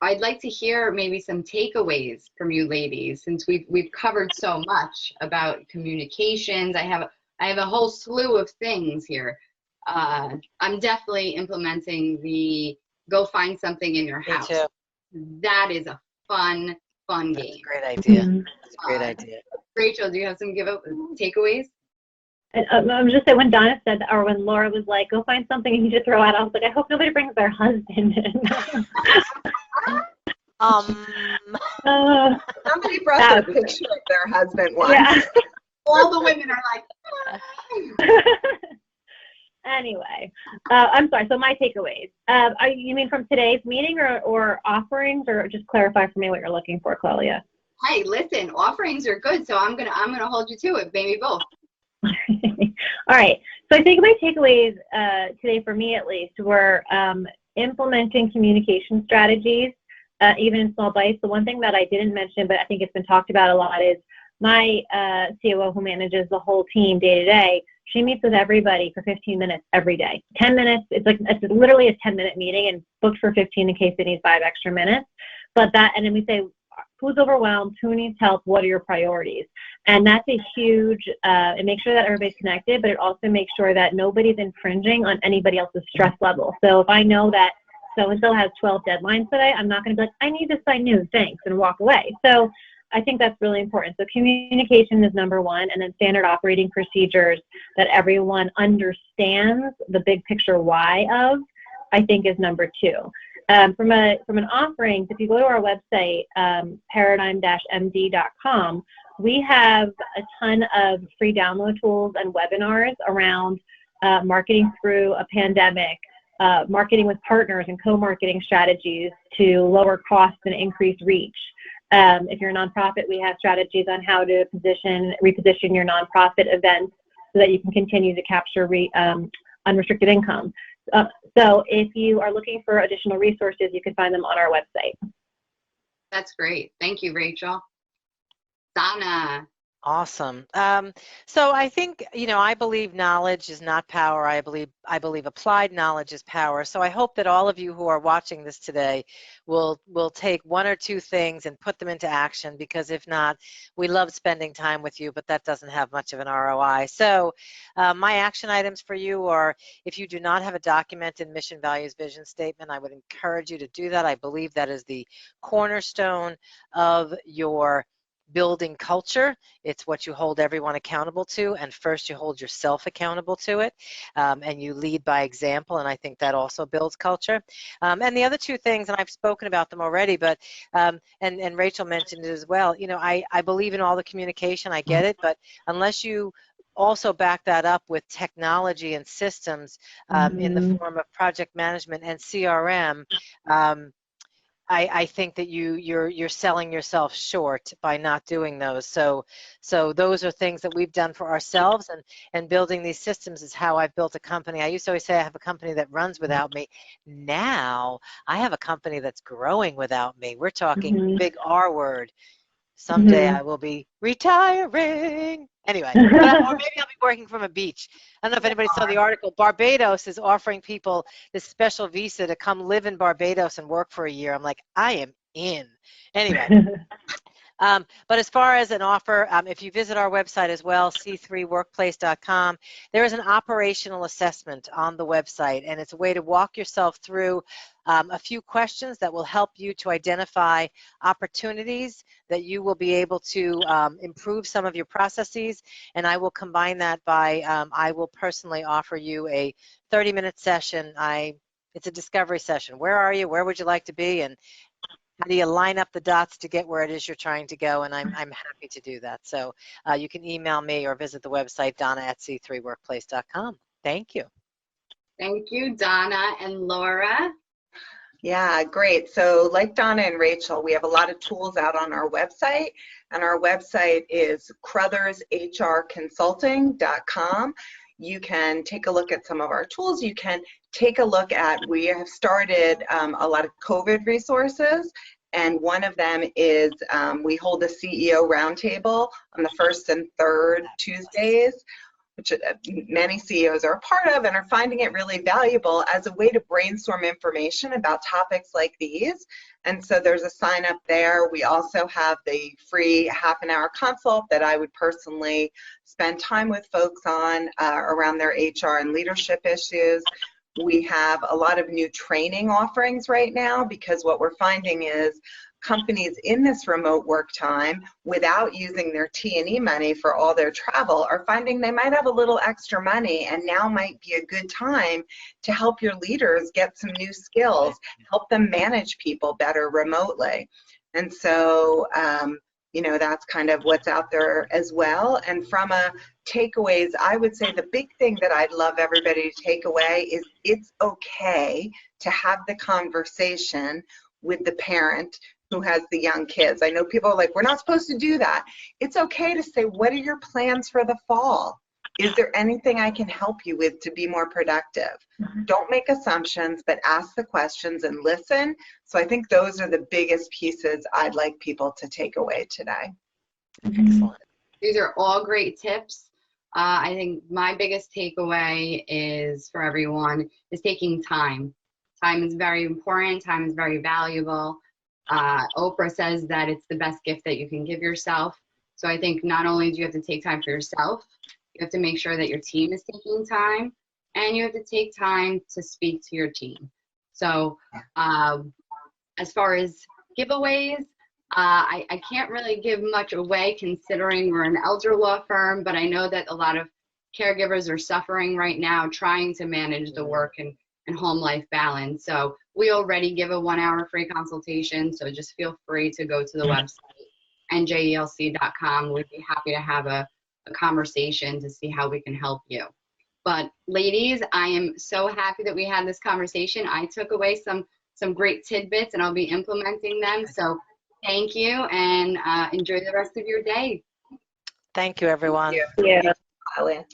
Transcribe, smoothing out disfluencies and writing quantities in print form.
I'd like to hear maybe some takeaways from you ladies, since we've covered so much about communications. I have a whole slew of things here. I'm definitely implementing the go find something in your Me house. too. That is a fun That's a game. great idea. Mhm. That's a great idea. Rachel, do you have some takeaways? And, I'm just saying, when Donna said, or when Laura was like, go find something and you just throw out, I was like, I hope nobody brings their husband in. Somebody brought their picture of their husband once. Yeah. All the women are like, Anyway, I'm sorry. So my takeaways. You mean from today's meeting, or offerings, or just clarify for me what you're looking for, Clelia? hey, listen, offerings are good, so I'm gonna hold you to it, maybe both. All right. So I think my takeaways today, for me at least, were implementing communication strategies, even in small bites. The one thing that I didn't mention, but I think it's been talked about a lot, is my COO, who manages the whole team day to day. She meets with everybody for 15 minutes every day. 10 minutes. It's literally a 10-minute meeting, and booked for 15 in case they need 5 extra minutes. But and then we say, who's overwhelmed? Who needs help? What are your priorities? And that's a huge, it makes sure that everybody's connected, but it also makes sure that nobody's infringing on anybody else's stress level. So if I know that so-and-so has 12 deadlines today, I'm not going to be like, I need this by noon, thanks, and walk away. So I think that's really important. So communication is number one, and then standard operating procedures that everyone understands the big picture why of, I think, is number two. From an offering, if you go to our website, paradigm-md.com, we have a ton of free download tools and webinars around marketing through a pandemic, marketing with partners and co-marketing strategies to lower costs and increase reach. If you're a nonprofit, we have strategies on how to reposition your nonprofit events so that you can continue to capture unrestricted income. So if you are looking for additional resources, you can find them on our website. That's great. Thank you, Rachel. Donna. Awesome. So I think, I believe knowledge is not power. I believe applied knowledge is power. So I hope that all of you who are watching this today will take one or two things and put them into action, because if not, we love spending time with you, but that doesn't have much of an ROI. So my action items for you are, if you do not have a documented mission, values, vision statement, I would encourage you to do that. I believe that is the cornerstone of your building culture. It's what you hold everyone accountable to, and first you hold yourself accountable to it, and you lead by example, and I think that also builds culture. And the other two things, and I've spoken about them already, but and Rachel mentioned it as well, I believe in all the communication, I get it, but unless you also back that up with technology and systems in the form of project management and CRM, I think that you're selling yourself short by not doing those. So those are things that we've done for ourselves, and building these systems is how I've built a company. I used to always say I have a company that runs without me. Now I have a company that's growing without me. We're talking big R word. Someday I will be retiring. Anyway, or maybe I'll be working from a beach. I don't know if anybody saw the article. Barbados is offering people this special visa to come live in Barbados and work for a year. I'm like, I am in. Anyway. But as far as an offer, if you visit our website as well, c3workplace.com, there is an operational assessment on the website, and it's a way to walk yourself through a few questions that will help you to identify opportunities that you will be able to improve some of your processes, and I will combine that by, I will personally offer you a 30-minute session. It's a discovery session. Where are you? Where would you like to be? And how do you line up the dots to get where it is you're trying to go? And I'm happy to do that. So you can email me or visit the website, donna@c3workplace.com. Thank you. Thank you, Donna and Laura. Yeah, great. So like Donna and Rachel, we have a lot of tools out on our website, and our website is crothershrconsulting.com. You can take a look at some of our tools. You can take a look at, we have started a lot of COVID resources, and one of them is we hold a CEO roundtable on the first and third Tuesdays. which many CEOs are a part of and are finding it really valuable as a way to brainstorm information about topics like these. And so there's a sign up there. We also have the free half-an-hour consult that I would personally spend time with folks on around their HR and leadership issues. We have a lot of new training offerings right now, because what we're finding is companies in this remote work time, without using their T&E money for all their travel, are finding they might have a little extra money, and now might be a good time to help your leaders get some new skills, help them manage people better remotely. And so, you know, that's kind of what's out there as well. And from a takeaways, I would say the big thing that I'd love everybody to take away is it's okay to have the conversation with the parent who has the young kids. I know people are like, we're not supposed to do that. It's okay to say, what are your plans for the fall? Is there anything I can help you with to be more productive? Don't make assumptions, but ask the questions and listen. So I think those are the biggest pieces I'd like people to take away today. Excellent. These are all great tips. I think my biggest takeaway is for everyone is taking time. Time is very important. Time is very valuable. Oprah says that it's the best gift that you can give yourself. So I think not only do you have to take time for yourself, you have to make sure that your team is taking time, and you have to take time to speak to your team. So as far as giveaways, I can't really give much away considering we're an elder law firm, but I know that a lot of caregivers are suffering right now trying to manage the work and home life balance. So we already give a 1-hour free consultation, so just feel free to go to the website, njelc.com. We'd be happy to have a conversation to see how we can help you. But ladies, I am so happy that we had this conversation. I took away some great tidbits, and I'll be implementing them. So thank you, and enjoy the rest of your day. Thank you, everyone. Thank you. Yeah. Clelia.